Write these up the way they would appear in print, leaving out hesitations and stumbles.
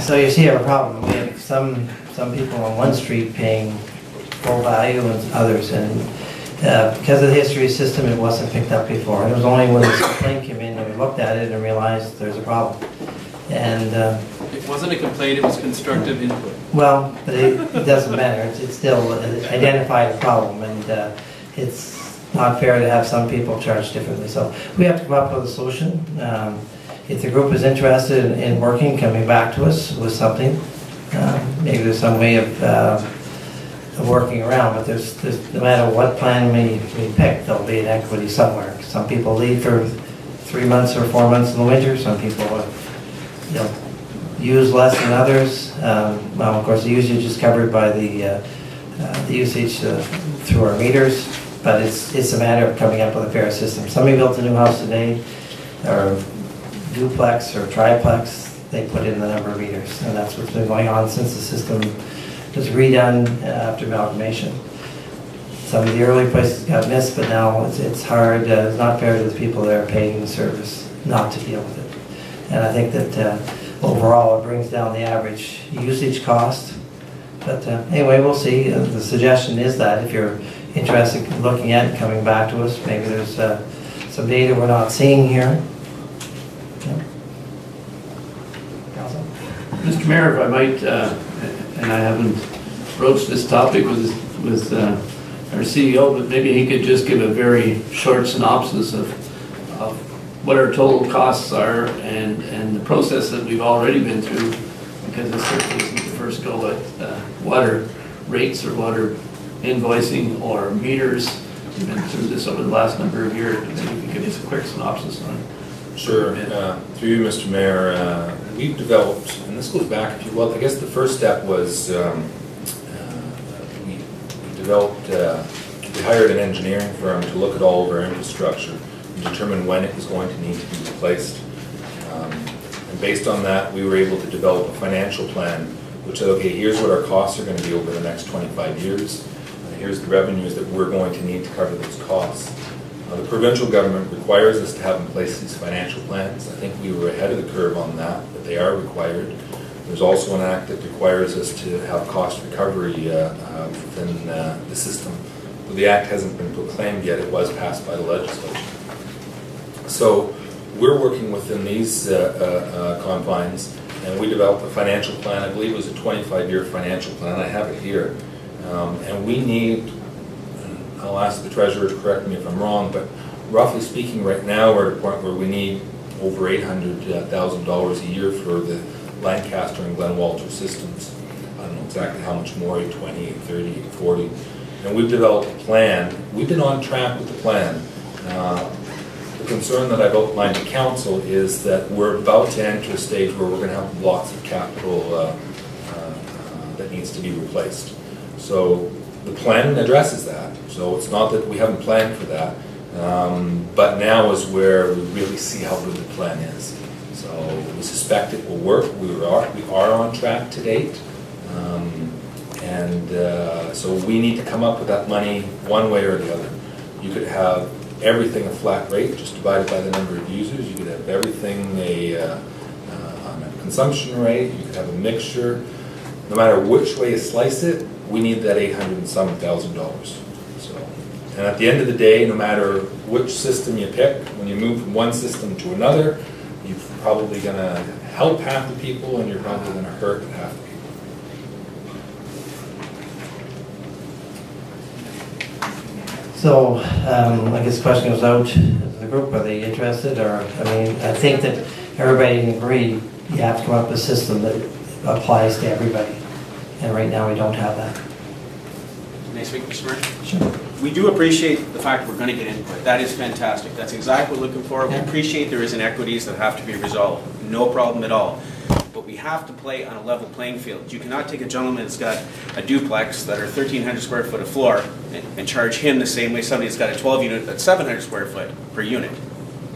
So you see you have a problem. We have some people on one street paying full value and others, and because of the history system, it wasn't picked up before. And it was only when this complaint came in that we looked at it and realized there's a problem. And it wasn't a complaint, it was constructive input. well, but it doesn't matter. It's still identified a problem, and it's not fair to have some people charged differently. So we have to come up with a solution. If the group is interested in working, coming back to us with something, maybe there's some way of working around, but there's no matter what plan we pick, there'll be an equity somewhere. Some people leave for 3 months or 4 months in the winter. Some people use less than others. Well, of course, the usage is covered by the usage through our meters, but it's a matter of coming up with a fair system. Somebody built a new house today, or duplex or triplex, they put in the number of meters, and that's what's been going on since the system was redone after amalgamation. Some of the early places got missed, but now it's hard. It's not fair to the people that are paying the service not to deal with it. And I think that overall it brings down the average usage cost. But anyway, we'll see. The suggestion is that if you're interested in looking at and coming back to us, maybe there's some data we're not seeing here. Mr. Mayor, if I might, and I haven't broached this topic with our CEO, but maybe he could just give a very short synopsis of what our total costs are and the process that we've already been through, because it certainly isn't the first go at water rates or water invoicing or meters. We've been through this over the last number of years. Maybe you could give us a quick synopsis on it. Sure. Through you, Mr. Mayor, we've developed, and this goes back, if you will, I guess the first step was we developed, we hired an engineering firm to look at all of our infrastructure and determine when it was going to need to be replaced. And based on that, we were able to develop a financial plan which said, okay, here's what our costs are going to be over the next 25 years. Here's the revenues that we're going to need to cover those costs. The provincial government requires us to have in place these financial plans. I think we were ahead of the curve on that, but they are required. There's also an act that requires us to have cost recovery within the system. But the act hasn't been proclaimed yet. It was passed by the legislature. So we're working within these confines, and we developed a financial plan. I believe it was a 25-year financial plan. I have it here. And we need, I'll ask the treasurer to correct me if I'm wrong, but roughly speaking right now we're at a point where we need over $800,000 a year for the Lancaster and Glen Walter systems. I don't know exactly how much more, 820, 830, 840. And we've developed a plan. We've been on track with the plan. The concern that I've outlined to council is that we're about to enter a stage where we're going to have lots of capital that needs to be replaced. So the plan addresses that. So it's not that we haven't planned for that, but now is where we really see how good the plan is. So we suspect it will work. We are on track to date, so we need to come up with that money one way or the other. You could have everything a flat rate, just divided by the number of users. You could have everything on a consumption rate. You could have a mixture. No matter which way you slice it, we need that $800,000 and some thousand. And at the end of the day, no matter which system you pick, when you move from one system to another, you're probably going to help half the people and you're probably going to hurt half the people. So I guess the question goes out to the group, are they interested? Or, I mean, I think that everybody can agree you have to come up with a system that applies to everybody. And right now we don't have that. May I speak, Mr. Mayor? Sure. We do appreciate the fact we're going to get input. That is fantastic. That's exactly what we're looking for. We appreciate there is inequities that have to be resolved. No problem at all. But we have to play on a level playing field. You cannot take a gentleman that's got a duplex that are 1,300 square foot of floor and charge him the same way somebody that's got a 12 unit that's 700 square foot per unit.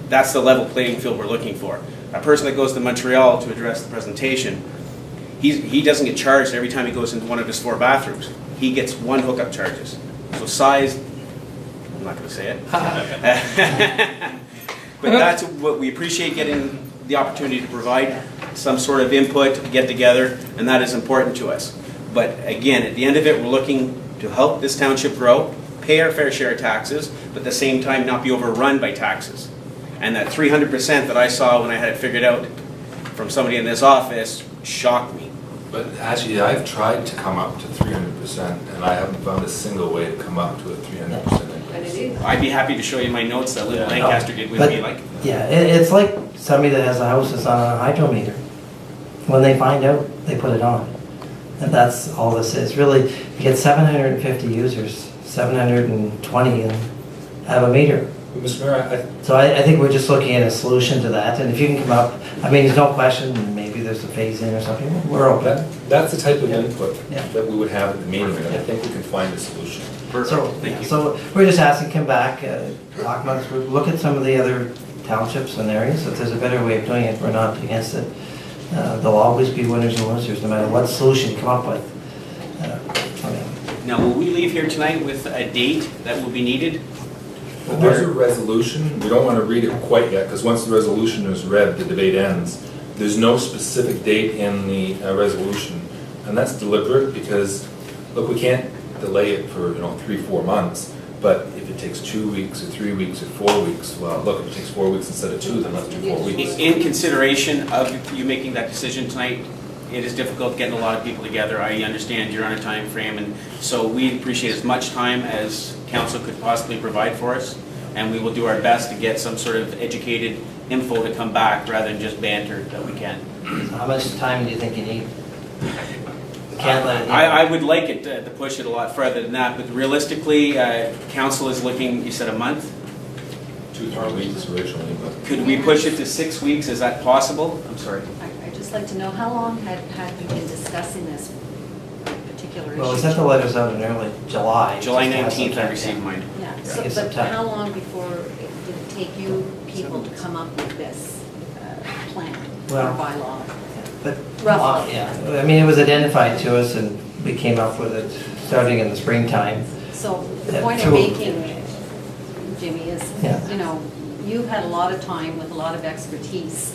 That's the level playing field we're looking for. A person that goes to Montreal to address the presentation, he doesn't get charged every time he goes into one of his 4 bathrooms. He gets 1 hookup charges. So size, I'm not going to say it. But that's what we appreciate getting the opportunity to provide some sort of input, get together, and that is important to us. But again, at the end of it, we're looking to help this township grow, pay our fair share of taxes, but at the same time not be overrun by taxes. And that 300% that I saw when I had it figured out from somebody in this office shocked me. But actually, I've tried to come up to 300%, and I haven't found a single way to come up to a 300% increase. I'd be happy to show you my notes that Little Yeah. Lancaster did with But- me. Like, Yeah, it's like somebody that has a house that's on a hydrometer. When they find out, they put it on. And that's all this is. Really, you get 750 users, 720 and have a meter. Mr. Mayor, So I think we're just looking at a solution to that, and if you can come up, I mean, there's no question, maybe there's a phase in or something, we're open. that's the type of Yeah. input Yeah. that we would have at the meeting, and I think we can find a solution. perfect, thank you. So we're just asking, come back, talk about, look at some of the other townships and areas, if there's a better way of doing it, we're not against it. There'll always be winners and losers, no matter what solution you come up with. I mean, Now, will we leave here tonight with a date that will be needed? But there's a resolution, we don't want to read it quite yet, because once the resolution is read, the debate ends. There's no specific date in the resolution, and that's deliberate, because, look, we can't delay it for, 3-4 months, but if it takes 2 weeks, or 3 weeks, or 4 weeks, well, look, if it takes 4 weeks instead of 2, then let's do 4 weeks. In consideration of you making that decision tonight, it is difficult getting a lot of people together. I understand you're on a time frame, and so we appreciate as much time as council could possibly provide for us, and we will do our best to get some sort of educated info to come back rather than just banter that we can. how much time do you think you need? Can't let it. I would like it to push it a lot further than that, but realistically, council is looking, you said a month? 2-3 weeks originally, but Could we push it to 6 weeks? Is that possible? I'm sorry. I'd just like to know, how long had you been discussing this particular issue? Well, we sent the letters out in early July. July just to have some 19th, I time, received yeah. mine. Yeah, Yeah, give so, some but time. how long before did it take you people to come up with this plan or Well, bylaw? But, Roughly. yeah, I mean, it was identified to us and we came up with it starting in the springtime. So the Yeah, point true. I'm making, Jimmy, is, Yeah. you've had a lot of time with a lot of expertise,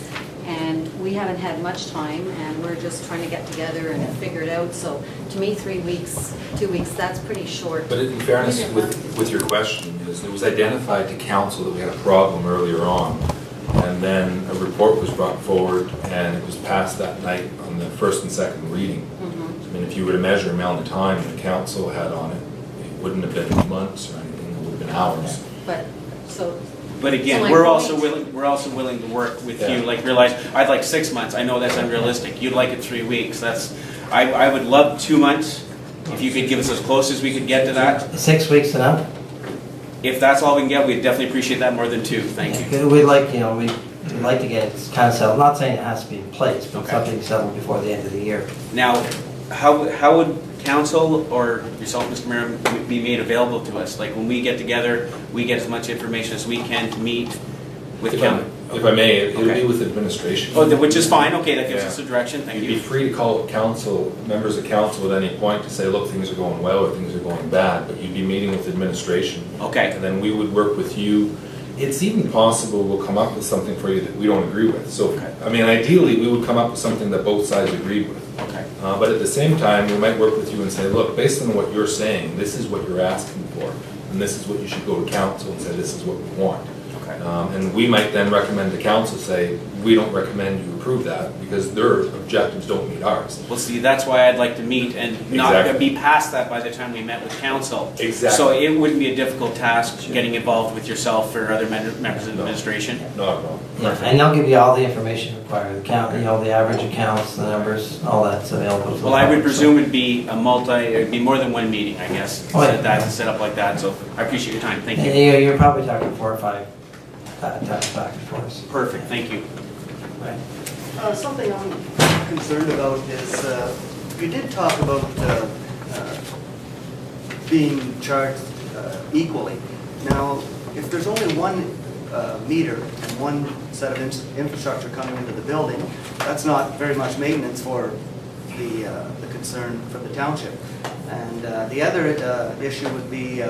and we haven't had much time, and we're just trying to get together and figure it out. So to me, 3 weeks, 2 weeks, that's pretty short. But in fairness, with your question, is it was identified to council that we had a problem earlier on, and then a report was brought forward, and it was passed that night on the first and second reading. Mhm. I mean, if you were to measure amount of time the council had on it, it wouldn't have been months or anything, it would have been hours. But, so, But So again, my we're point- also willing to work with you, Yeah. like realize, I'd like 6 months, I know that's unrealistic, you'd like it 3 weeks, I would love 2 months, if you could give us as close as we could get to that. 6 weeks enough? If that's all we can get, we'd definitely appreciate that more than 2, thank you. We'd like, we'd like to get it kind of settled, not saying it has to be in place, but Okay. something settled before the end of the year. Now, how would council or yourself, Mr. Mayor, be made available to us? Like, when we get together, we get as much information as we can to meet with council? If I may, it would Okay. be with administration. Oh, which is fine, okay, that gives Yeah. us a direction, thank You'd be you. free to call council, members of council at any point to say, look, things are going well or things are going bad, but you'd be meeting with administration. Okay. And then we would work with you. It's even possible we'll come up with something for you that we don't agree with. So, Okay. I mean, ideally, we would come up with something that both sides agreed with. Okay. But at the same time, we might work with you and say, look, based on what you're saying, this is what you're asking for, and this is what you should go to council and say, this is what we want. Okay. And we might then recommend to council, say, we don't recommend you approve that, because their objectives don't meet ours. Well, see, that's why I'd like to meet and not Exactly. be past that by the time we met with council. Exactly. So it wouldn't be a difficult task getting involved with yourself or other members of the No. administration. Not a problem. Yeah, and they'll give you all the information required, the count, the average accounts, the numbers, all that's available. to the Well, I would public, so- presume it'd be it'd be more than one meeting, I guess, Oh, yeah. set up like that, so I appreciate your time, thank And you. you're probably talking 4 or 5 times back and forth. Perfect, thank you. Right. Something I'm concerned about is, you did talk about being charged equally. Now, if there's only one meter and one set of infrastructure coming into the building, that's not very much maintenance for the concern for the township. And the other issue would be,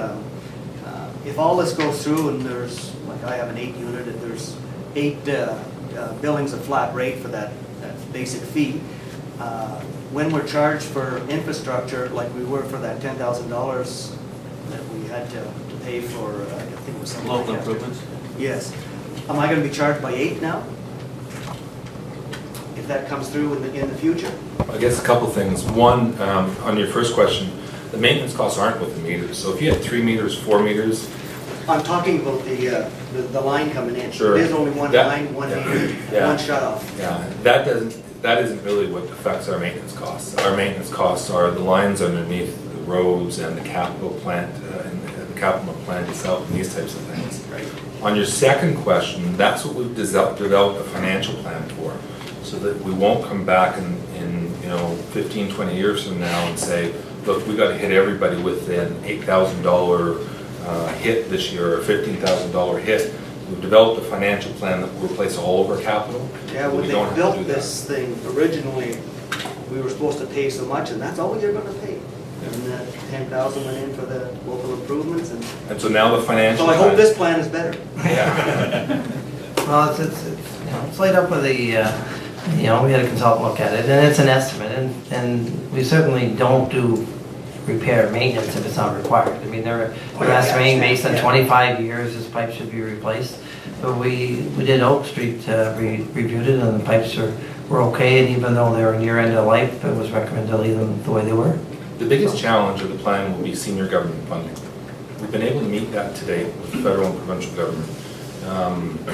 if all this goes through and there's, like I have an 8 unit, if there's 8 billing's a flat rate for that basic fee. When we're charged for infrastructure, like we were for that $10,000 that we had to pay for, I think it was something like Local that. improvements? Yes. Am I gonna be charged by 8 now? If that comes through in the future? I guess a couple things. One, on your first question, the maintenance costs aren't with the meters. So if you had 3 meters, 4 meters, I'm talking about the line coming in. Sure. There's only one That- line, one yeah. meter, Yeah. one shut off. yeah, that isn't really what affects our maintenance costs. Our maintenance costs are the lines underneath the roads and the capital plant, and the capital plant itself, and these types of things. Right. On your second question, that's what we've developed a financial plan for, so that we won't come back in 15, 20 years from now and say, look, we got to hit everybody with an $8,000 hit this year, or $15,000 hit. We've developed a financial plan that will replace all of our capital. Yeah, but when we they don't have to built do that. this thing, originally, we were supposed to pay so much, and that's all you're gonna pay. And that 10,000 went in for the local improvements, and And so now the financial so I plan. hope this plan is better. Yeah. Well, it's laid up with we had a consultant look at it, and it's an estimate, and we certainly don't do repair maintenance if it's not required. I mean, they're estimating based on 25 years, this pipe should be replaced. But we did Oak Street, reviewed it, and the pipes were okay, and even though they were near end of life, it was recommended to leave them the way they were. The biggest challenge of the plan will be senior government funding. We've been able to meet that to date with the federal and provincial government.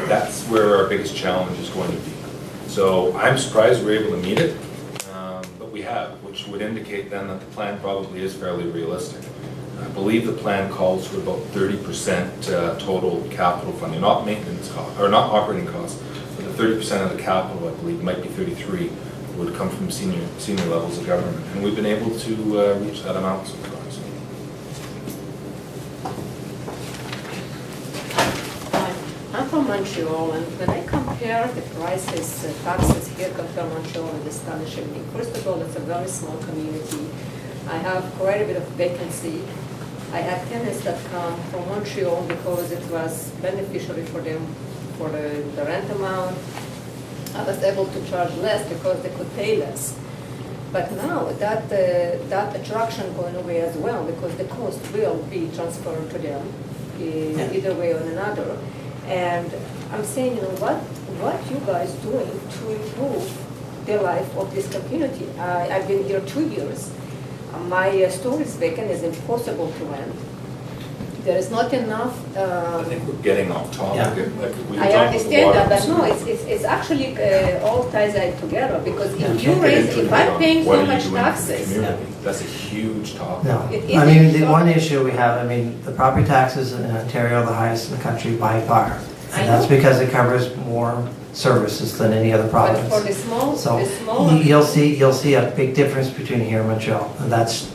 That's where our biggest challenge is going to be. So I'm surprised we're able to meet it, but we have, which would indicate then that the plan probably is fairly realistic. I believe the plan calls for about 30% total capital funding, not maintenance cost, or not operating costs, but the 30% of the capital, I believe, might be 33, would come from senior levels of government. And we've been able to reach that amount so far. So. I'm from Montreal, and when I compare the prices, taxes here compared to Montreal, it's astonishing. First of all, it's a very small community. I have quite a bit of vacancy. I had tenants that come from Montreal because it was beneficial for them for the rent amount. I was able to charge less because they could pay less. But now that attraction going away as well, because the cost will be transferred to them either way or another. And I'm saying, what you guys doing to improve the life of this community? I've been here 2 years. My store is vacant, it's impossible to rent. There is not enough. I think we're getting off topic. Yeah. Like we I talked understand about that, the but water. no, it's actually all ties together, because Yeah, if you Get raise, into if it I'm on paying what so are you much doing for the taxes, community. That's a huge topic. No, It is I mean, a the shock. one issue we have, I mean, the property taxes in Ontario are the highest in the country by far. I And that's know. because it covers more services than any other but province. for the small, So the smaller. you'll see a big difference between here and Montreal. And that's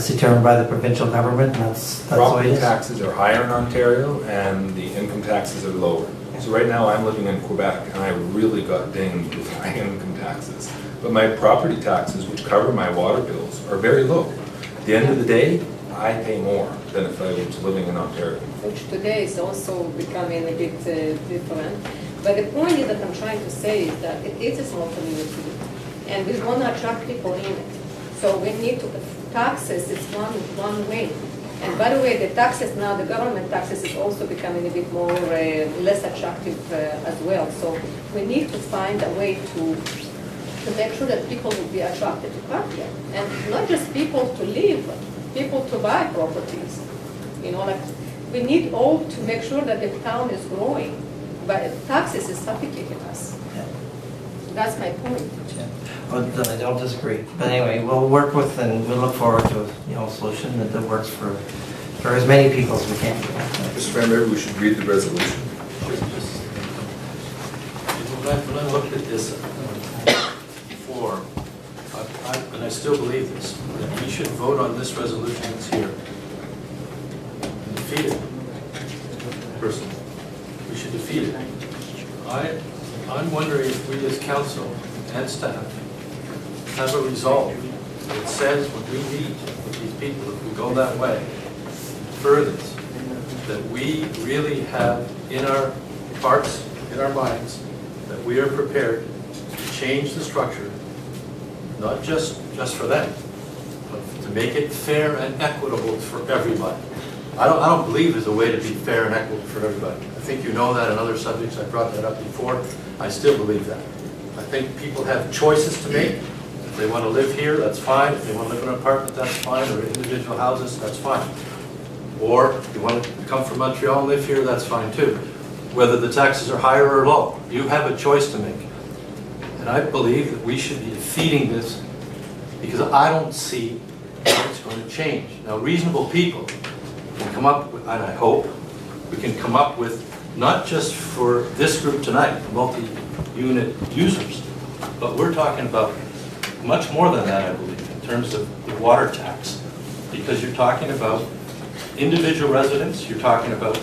determined by the provincial government, and that's the way it Property is. taxes are higher in Ontario and the income taxes are lower. So right now I'm living in Quebec and I really got dinged with high income taxes. But my property taxes, which cover my water bills, are very low. At the end of the day, I pay more than if I was living in Ontario. Which today is also becoming a bit different. But the point is that I'm trying to say is that it is a small community, and we want to attract people in it. So we need to, taxes is one way. And by the way, the taxes now, the government taxes is also becoming a bit more, less attractive as well. So we need to find a way to make sure that people will be attracted to come here. And not just people to live, people to buy properties. We need all to make sure that the town is growing, but taxes is suffocating us. Yeah. That's my point. Well, I don't disagree. But anyway, we'll work with, and we'll look forward to a solution that works for as many people as we can. Mr. Mayor, maybe we should read the resolution. When I looked at this before, and I still believe this, that we should vote on this resolution that's here. And defeat it. Personally. We should defeat it. I'm wondering if we as council and staff have a resolve that says when we meet with these people, if we go that way, furthest, that we really have in our hearts, in our minds, that we are prepared to change the structure, not just for them, but to make it fair and equitable for everybody. I don't believe there's a way to be fair and equitable for everybody. I think you know that in other subjects. I brought that up before. I still believe that. I think people have choices to make. If they want to live here, that's fine. If they want to live in an apartment, that's fine, or individual houses, that's fine. Or if you want to come from Montreal and live here, that's fine too. Whether the taxes are higher or low, you have a choice to make. And I believe that we should be defeating this because I don't see how it's going to change. Now, reasonable people can come up with, and I hope we can come up with, not just for this group tonight, multi-unit users, but we're talking about much more than that, I believe, in terms of the water tax. Because you're talking about individual residents, you're talking about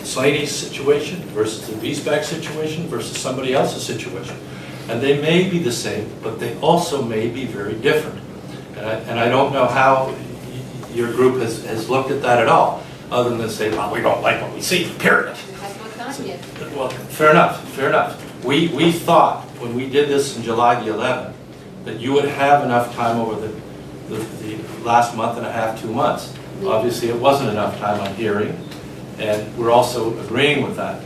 Slaney's situation versus the Wiesback situation versus somebody else's situation. And they may be the same, but they also may be very different. And I don't know how your group has looked at that at all, other than say, well, we don't like what we see, period. That's not done yet. Well, fair enough, fair enough. We thought, when we did this in July the 11th, that you would have enough time over the last month and a half, 2 months. Obviously, it wasn't enough time on hearing, and we're also agreeing with that.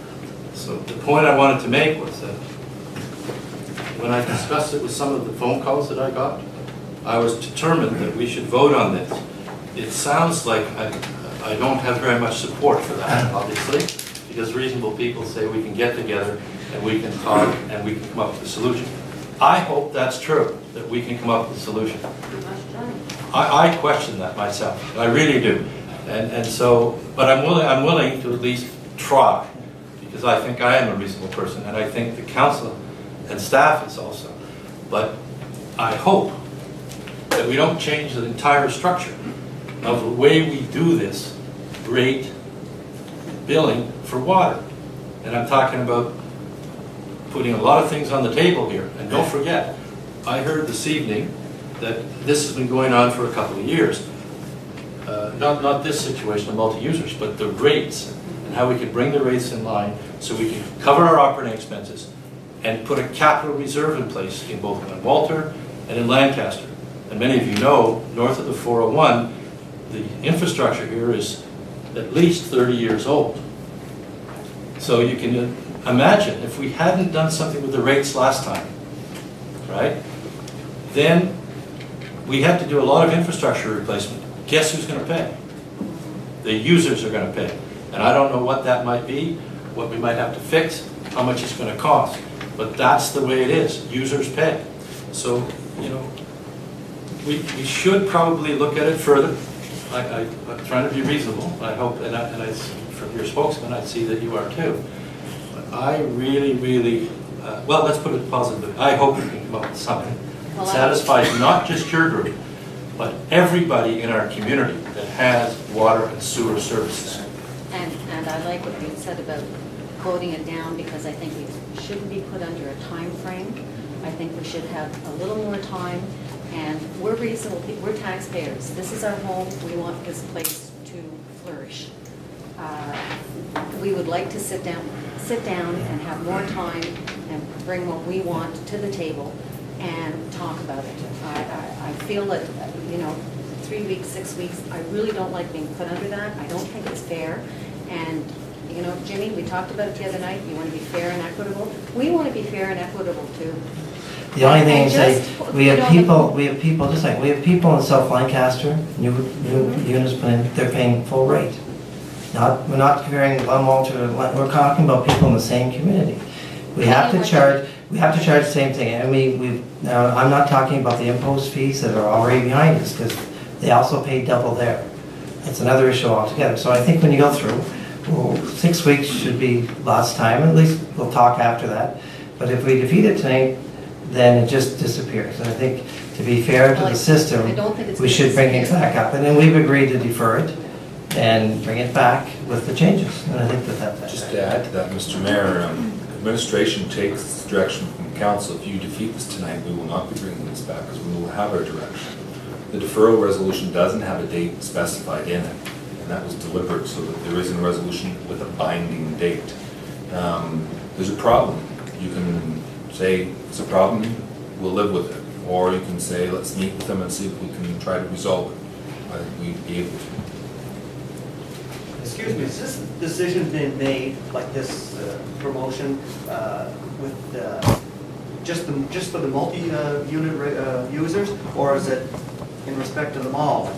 So the point I wanted to make was that when I discussed it with some of the phone calls that I got, I was determined that we should vote on this. It sounds like I don't have very much support for that, obviously, because reasonable people say we can get together and we can talk and we can come up with a solution. I hope that's true, that we can come up with a solution. I question that myself, I really do. And so, but I'm willing to at least try, because I think I am a reasonable person, and I think the council and staff is also. But I hope that we don't change the entire structure of the way we do this rate billing for water. And I'm talking about putting a lot of things on the table here. And don't forget, I heard this evening that this has been going on for a couple of years. Not this situation of multi-users, but the rates and how we can bring the rates in line so we can cover our operating expenses and put a capital reserve in place in both in Walter and in Lancaster. And many of you know, north of the 401, the infrastructure here is at least 30 years old. So you can imagine if we hadn't done something with the rates last time, right? Then we had to do a lot of infrastructure replacement. Guess who's going to pay? The users are going to pay. And I don't know what that might be, what we might have to fix, how much it's going to cost. But that's the way it is. Users pay. So, you know, we should probably look at it further. I'm trying to be reasonable. I hope, and I, from your spokesman, I see that you are too. But I really, well, let's put it positively. I hope we can come up with something that satisfies not just your group, but everybody in our community that has water and sewer services. And I like what you said about voting it down, because I think we shouldn't be put under a time frame. I think we should have a little more time, and we're reasonable people, we're taxpayers. This is our home, we want this place to flourish. We would like to sit down and have more time and bring what we want to the table and talk about it. I feel that, you know, 3 weeks, 6 weeks, I really don't like being put under that. I don't think it's fair. And, you know, Jimmy, we talked about it the other night. You want to be fair and equitable. We want to be fair and equitable too. The only thing is that we have people, just like, we have people in South Lancaster, new units put in, they're paying full rate. We're not comparing Glen Walter, we're talking about people in the same community. We have to charge the same thing. And now, I'm not talking about the imposed fees that are already behind us, because they also pay double there. It's another issue altogether. So I think when you go through, 6 weeks should be lost time. At least we'll talk after that. But if we defeat it tonight, then it just disappears. And I think, to be fair to the system, we should bring it back up. And then we've agreed to defer it and bring it back with the changes. And I think that's Just to add to that, Mr. Mayor, administration takes direction from council. If you defeat this tonight, we will not be bringing this back, because we will have our direction. The deferral resolution doesn't have a date specified in it, and that was deliberate so that there isn't a resolution with a binding date. There's a problem You can say, it's a problem, we'll live with it. Or you can say, let's meet with them and see if we can try to resolve it. I think we'd be able to. Excuse me, has this decision been made, like this promotion, with just for the multi-unit users, or is it in respect to them all?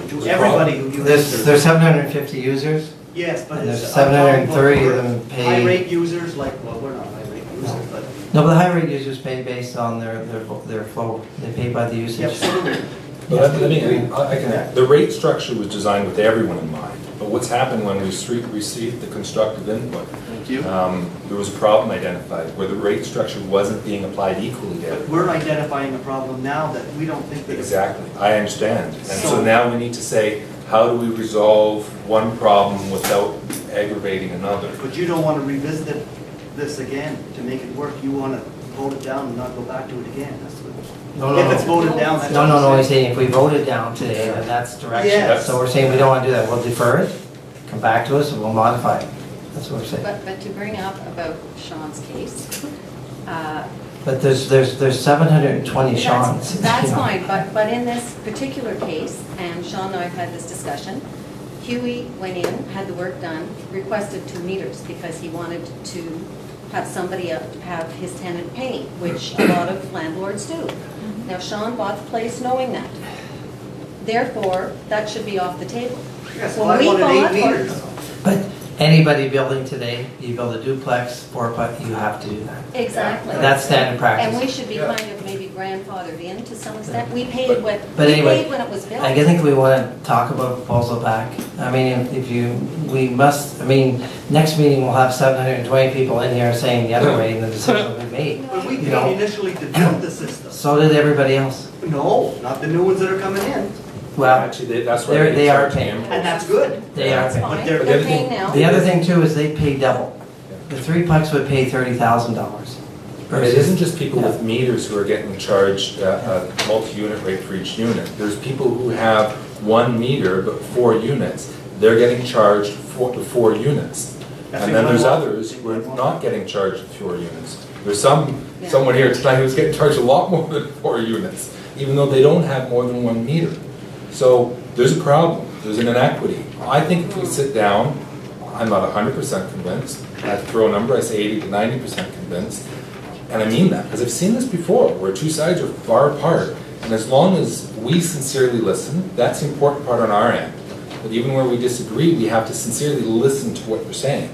To everybody who uses? There's 750 users, Yes, but and it's. there's 730 of them pay. High rate users, like, well, we're not high rate users, but. No, but the high rate users pay based on their flow. They pay by the usage. Absolutely. But the rate structure was designed with everyone in mind. But what's happened when we received the constructive input? Thank you. There was a problem identified where the rate structure wasn't being applied equally to everyone. We're identifying a problem now that we don't think that. Exactly, I understand. And so now we need to say, how do we resolve one problem without aggravating another? But you don't want to revisit this again to make it work. You want to vote it down and not go back to it again. That's what. No, If it's voted down, that's. No, he's saying if we vote it down today, then that's direction. Yes. So we're saying we don't want to do that. We'll defer it, come back to us, and we'll modify it. That's what we're saying. But to bring up about Sean's case, But there's 720 Sean's. That's you know. fine, but in this particular case, and Sean and I have had this discussion, Huey went in, had the work done, requested 2 meters because he wanted to have somebody have his tenant pay, which a lot of landlords do. Now Sean bought the place knowing that. Therefore, that should be off the table. Yes, When well, I we wanted bought 8 our- meters. But anybody building today, you build a duplex, 4-put, you have to do that. Exactly. That's standard practice. And we should be Yeah. kind of maybe grandfathered in to some extent. We paid But- what, But we anyway, paid when it was built. I think we want to talk about a proposal back. I mean, next meeting we'll have 720 people in here saying the other way and the decision will be made. But we You paid know. initially to build the system. So did everybody else. No, not the new ones that are coming in. Well, Actually, that's why they are charge paying. him. And that's good. they are That's paying. fine, they're- they're paying now. The other thing too is they pay double. The 3-plex would pay $30,000. But it isn't just people with meters who are getting charged a multi-unit rate for each unit. There's people who have 1 meter but 4 units. They're getting charged for the 4 units. That's And then in there's one others lot. who are not getting charged 4 units. There's someone here tonight who's getting charged a lot more than 4 units, even though they don't have more than 1 meter. So there's a problem, there's an inequity. I think if we sit down, I'm not 100% convinced. I throw a number, I say 80 to 90% convinced. And I mean that, because I've seen this before, where 2 sides are far apart. And as long as we sincerely listen, that's the important part on our end. But even where we disagree, we have to sincerely listen to what they're saying.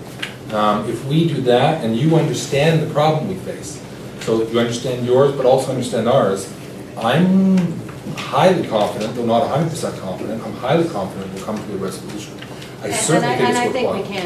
If we do that, and you understand the problem we face, so if you understand yours, but also understand ours, I'm highly confident, though not 100% confident, I'm highly confident we'll come to a resolution. I certainly think it's And I think worthwhile. we can.